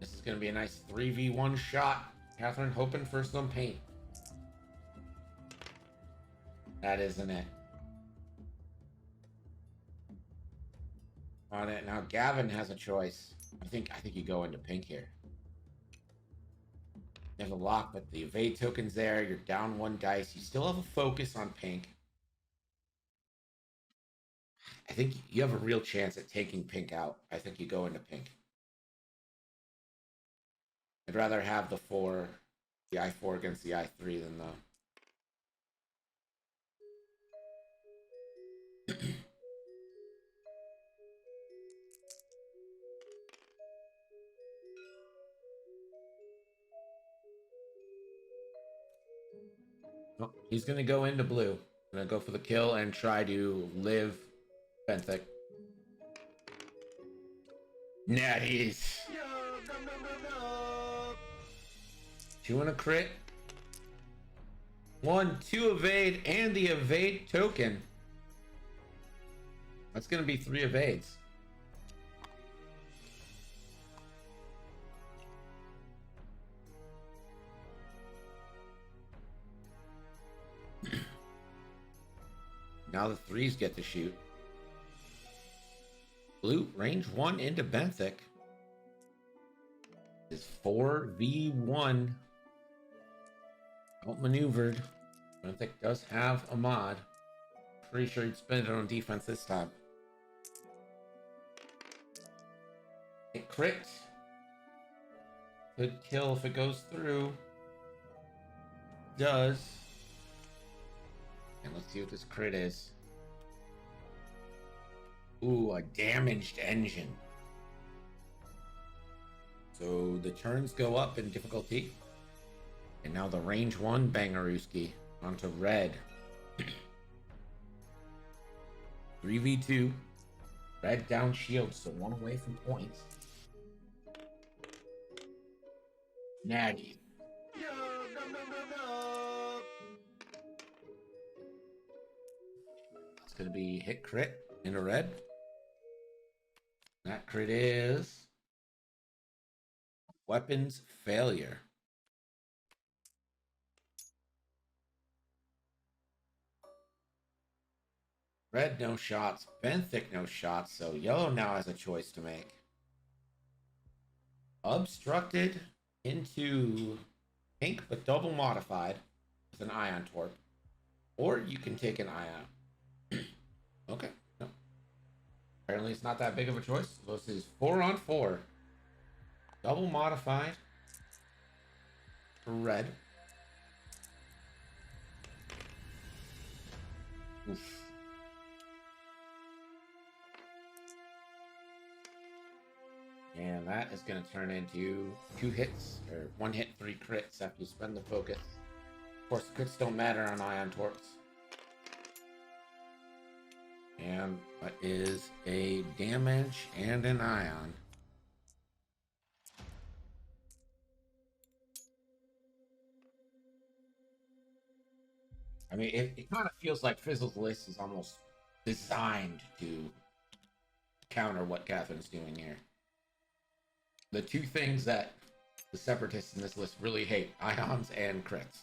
This is going to be a nice 3v1 shot. Catherine hoping for some paint. That isn't it. On it. Now Gavin has a choice. I think you go into pink here. There's a lock, but the evade token's there. You're down 1 dice. You still have a focus on pink. I think you have a real chance at taking pink out. I think you go into pink. I'd rather have the I4 against the I3 than the... Oh, he's going to go into blue. Going to go for the kill and try to live Benthic. Natties. 2 and a crit. 1, 2 evade, and the evade token. That's going to be 3 evades. Now the 3s get to shoot. Blue, range 1 into Benthic. Is 4v1. Outmaneuvered. Benthic does have a mod. Pretty sure he'd spend it on defense this time. It crit. Could kill if it goes through. Does. And let's see what this crit is. Ooh, a damaged engine. So the turns go up in difficulty. And now the range 1 Bangarooski onto red. 3v2. Red down shield, so 1 away from points. Natty. It's going to be hit crit into red. That crit is weapons failure. Red no shots, Benthic no shots, so yellow now has a choice to make. Obstructed into pink, but double modified with an ion torp. Or you can take an ion. Okay. No. Apparently it's not that big of a choice. This is 4-on-4. Double modified. For red. Oof. And that is going to turn into 2 hits, or 1 hit, 3 crits after you spend the focus. Of course, the crits don't matter on ion torps. And that is a damage and an ion. I mean, it kind of feels like Fizzle's list is almost designed to counter what Catherine's doing here. The 2 things that the Separatists in this list really hate, ions and crits.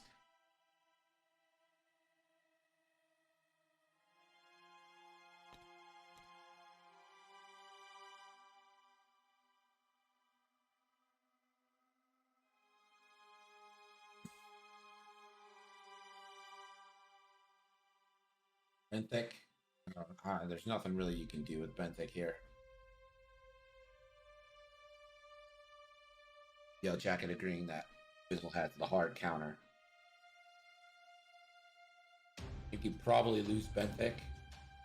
Benthic. There's nothing really you can do with Benthic here. Yellow Jacket agreeing that Fizzle has the hard counter. You could probably lose Benthic.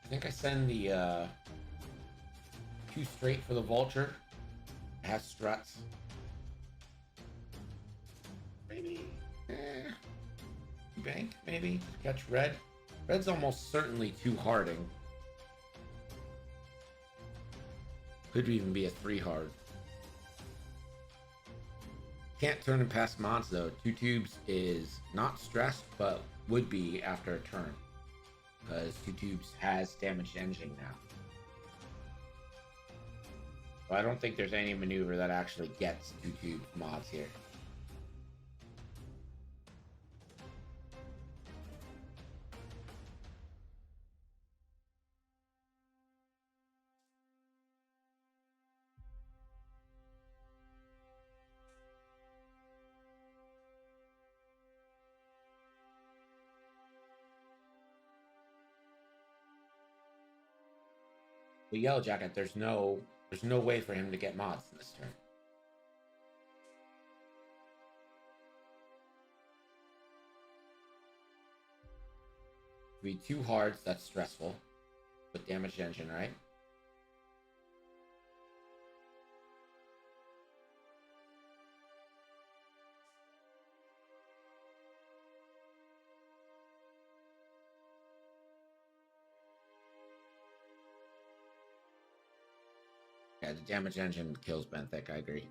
I think I send the 2 straight for the Vulture. It has struts. Maybe. Bank, maybe. Catch red. Red's almost certainly 2 harding. Could even be a 3 hard. Can't turn and pass mods though. 2 tubes is not stressed, but would be after a turn. Because 2 tubes has damaged engine now. So I don't think there's any maneuver that actually gets 2 tubes mods here. But Yellow Jacket, there's no way for him to get mods in this turn. Be 2 hards, that's stressful. With damaged engine, right? Yeah, the damage engine kills Benthic, I agree.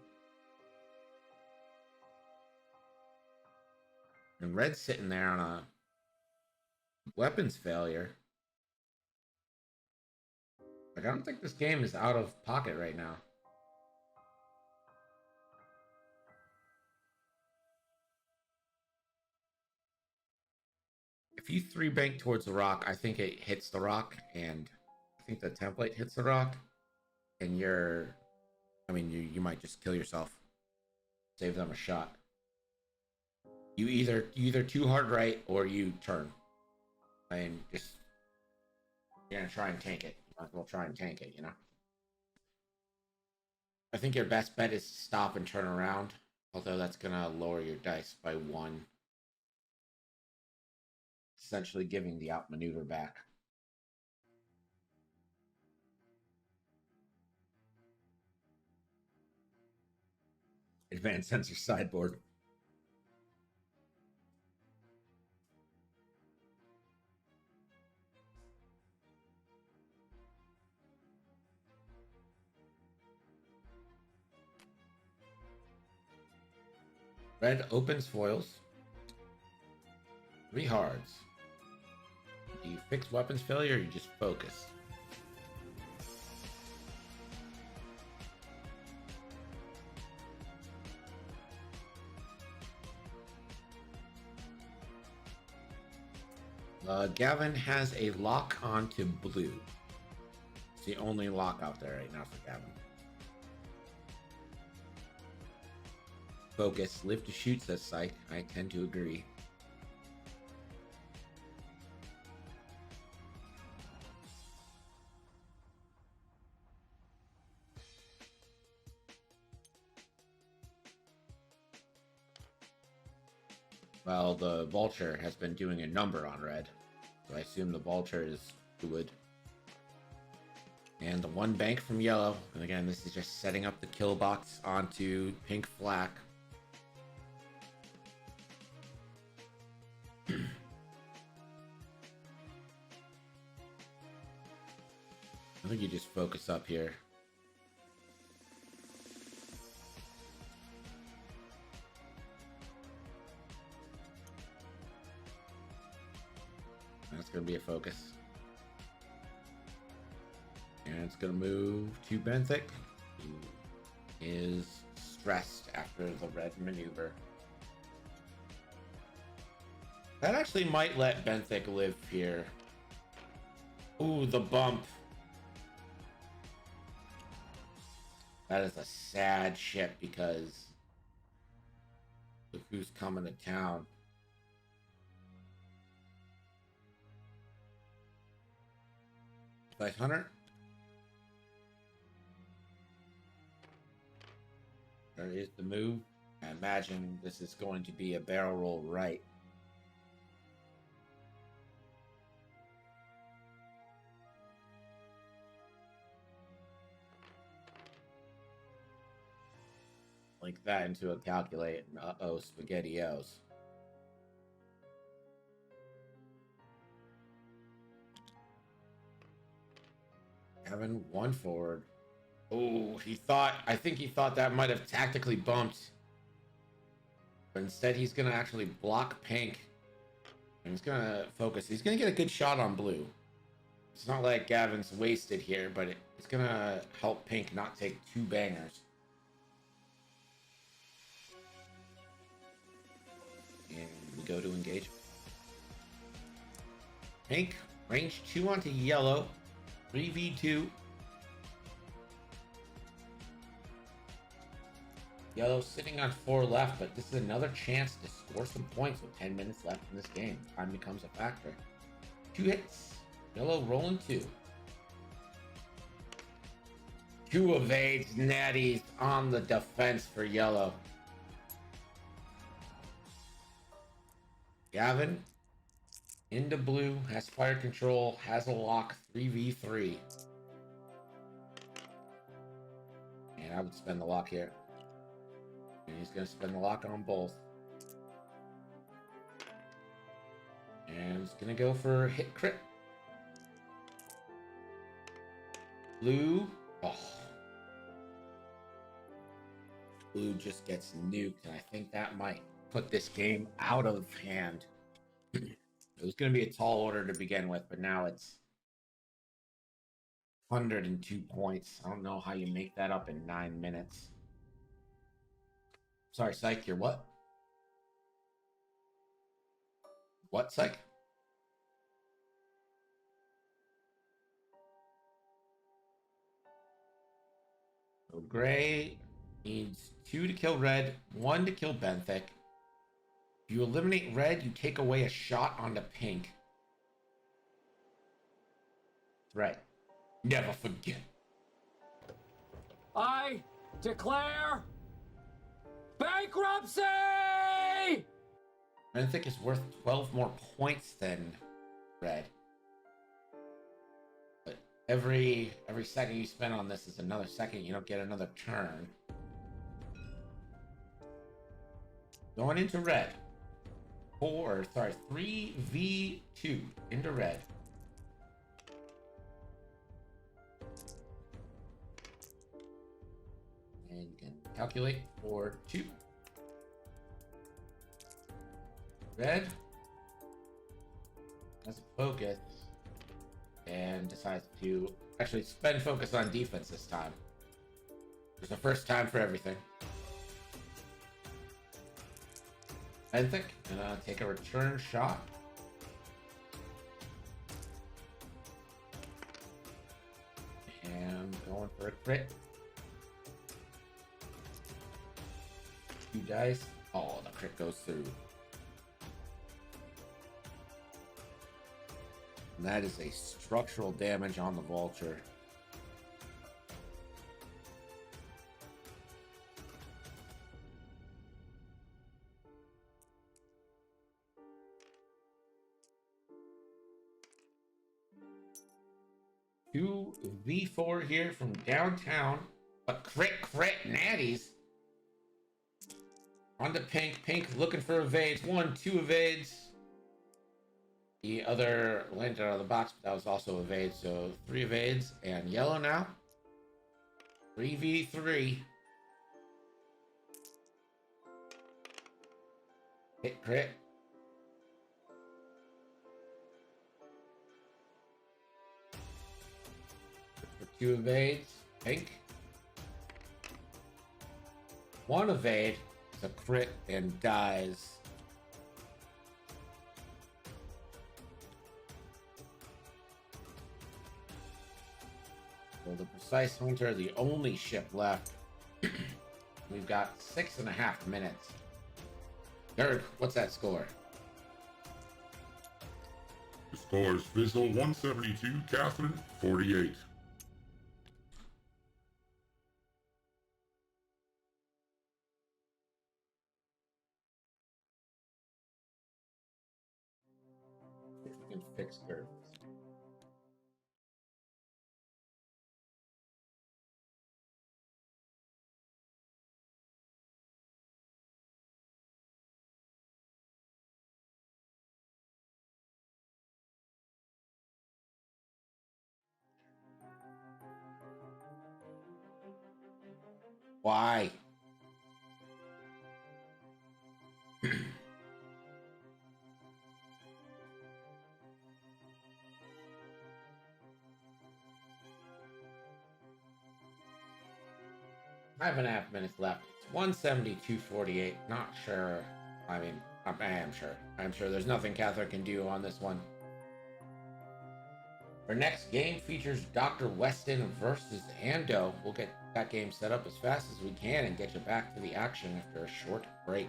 And Red's sitting there on a weapons failure. Like, I don't think this game is out of pocket right now. If you 3 bank towards the rock, I think it hits the rock, and I think the template hits the rock, and you might just kill yourself. Save them a shot. You either 2 hard right or you turn. And just you're gonna try and tank it. You might as well try and tank it, you know? I think your best bet is to stop and turn around, although that's gonna lower your dice by 1. Essentially giving the outmaneuver back. Advanced sensor sideboard. Red opens foils. 3 hards. Do you fix weapons failure or you just focus? Gavin has a lock onto blue. It's the only lock out there right now for Gavin. Focus. Live to shoot, says Psych. I tend to agree. Well, the vulture has been doing a number on red, so I assume the vulture is fluid. And the one bank from yellow, and again, this is just setting up the kill box onto pink flak. I think you just focus up here. That's going to be a focus. And it's going to move to Benthic, who is stressed after the red maneuver. That actually might let Benthic live here. Ooh, the bump. That is a sad ship because look who's coming to town. Dice Hunter. There is the move. I imagine this is going to be a barrel roll right. Link that into a calculate, and uh-oh, SpaghettiOs. Having one forward. Oh, I think he thought that might have tactically bumped. But instead he's gonna actually block pink. And he's gonna focus. He's gonna get a good shot on blue. It's not like Gavin's wasted here, but it's gonna help pink not take two bangers. And we go to engage. Pink, range 2 onto yellow. 3v2. Yellow sitting on 4 left, but this is another chance to score some points with 10 minutes left in this game. Time becomes a factor. 2 hits. Yellow rolling 2. 2 evades. Natty's on the defense for yellow. Gavin into blue, has fire control, has a lock, 3v3. And I would spend the lock here. And he's going to spend the lock on both. And he's going to go for hit crit. Blue. Oh. Blue just gets nuked, and I think that might put this game out of hand. It was going to be a tall order to begin with, but now it's 102 points. I don't know how you make that up in 9 minutes. Sorry, Psych, you're what? What, Psych? So gray needs 2 to kill red, 1 to kill Benthic. If you eliminate red, you take away a shot onto pink. Right. Never forget. I declare bankruptcy! Benthic is worth 12 more points than red. But every second you spend on this is another second. You don't get another turn. Going into red. 3v2 into red. And you can calculate for 2. Red has a focus and decides to actually spend focus on defense this time. There's a first time for everything. Benthic gonna take a return shot. And going for a crit. 2 dice. Oh, the crit goes through. And that is a structural damage on the vulture. 2v4 here from downtown. But crit natties. On to Pink. Pink looking for evades. 1, 2 evades. The other landed out of the box, but that was also evade. So 3 evades. And yellow now. 3v3. Hit crit. For 2 evades. Pink. 1 evade. It's a crit and dies. So the Precise Hunter, the only ship left. We've got 6.5 minutes. Dirk, what's that score? The score is Fizzel 172, Catherine 48. If we can fix curves. Why? Five and a half minutes left. It's 172.48. Not sure. I mean, I am sure. I'm sure there's nothing Catherine can do on this one. Our next game features Dr. Weston versus Ando. We'll get that game set up as fast as we can and get you back to the action after a short break.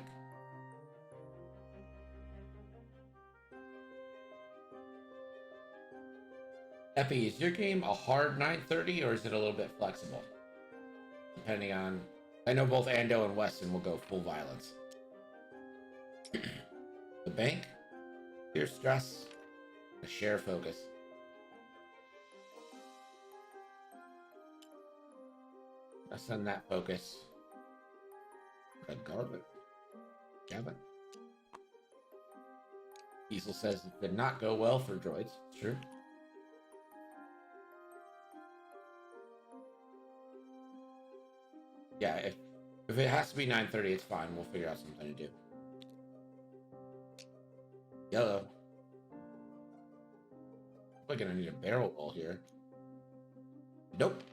Epi, is your game a hard 930 or is it a little bit flexible? Depending on... I know both Ando and Weston will go full violence. The bank? Pure stress. A share focus. I'll send that focus. Gavin. Fizzel says it did not go well for droids. It's true. Yeah, if it has to be 930, it's fine. We'll figure out something to do. Yellow. We're gonna need a barrel roll here. Nope.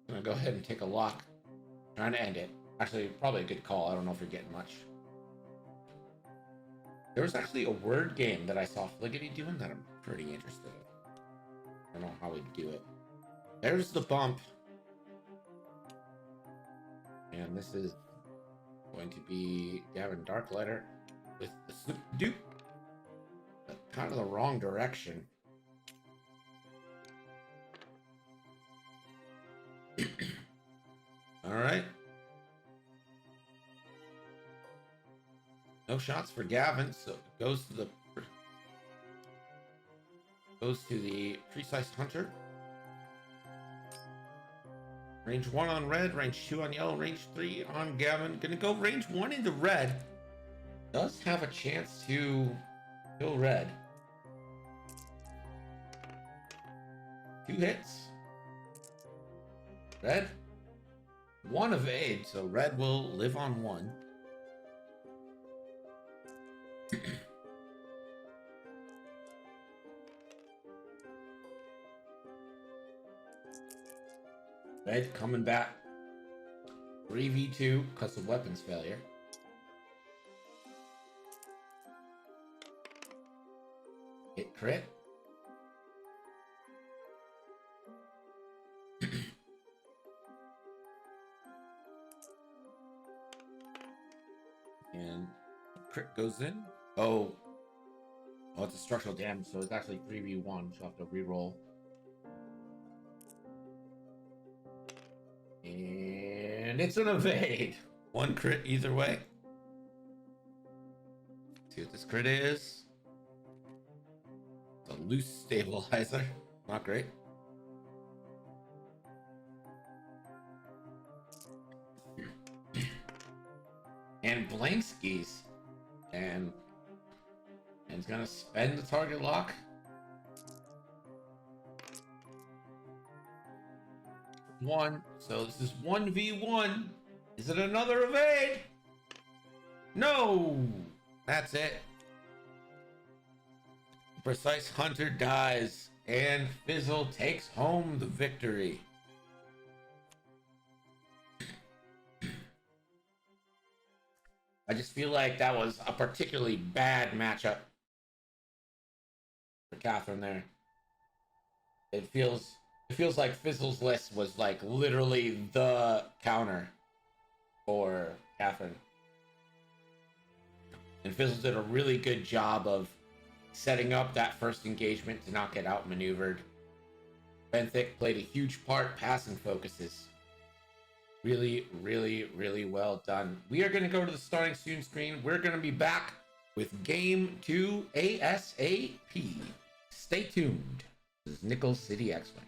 I'm gonna go ahead and take a lock. Trying to end it. Actually, probably a good call. I don't know if you're getting much. There was actually a word game that I saw Fliggity doing that I'm pretty interested in. I don't know how we'd do it. There's the bump. And this is going to be Gavin Darklighter with the Snoop Dupe. But kind of the wrong direction. Alright. No shots for Gavin, so it goes to the Precise Hunter. Range 1 on red, range 2 on yellow, range 3 on Gavin. Gonna go range 1 into red. Does have a chance to kill red. 2 hits. Red. 1 evade, so red will live on 1. Red coming back. 3v2 because of weapons failure. Hit crit. And crit goes in. Oh, it's a structural damage, so it's actually 3v1, so I'll have to reroll. And it's an evade. 1 crit either way. See what this crit is. It's a loose stabilizer. Not great. and blank skis. And it's gonna spend the target lock. One. So this is 1v1. Is it another evade? No! That's it. Precise Hunter dies, and Fizzel takes home the victory. I just feel like that was a particularly bad matchup for Catherine there. It feels like Fizzel's list was like literally the counter for Catherine. And Fizzel did a really good job of setting up that first engagement to not get outmaneuvered. Benthic played a huge part passing focuses. Really, really, really well done. We are going to go to the starting soon screen. We're going to be back with Game 2 ASAP. Stay tuned. This is Nickel City X-Wing.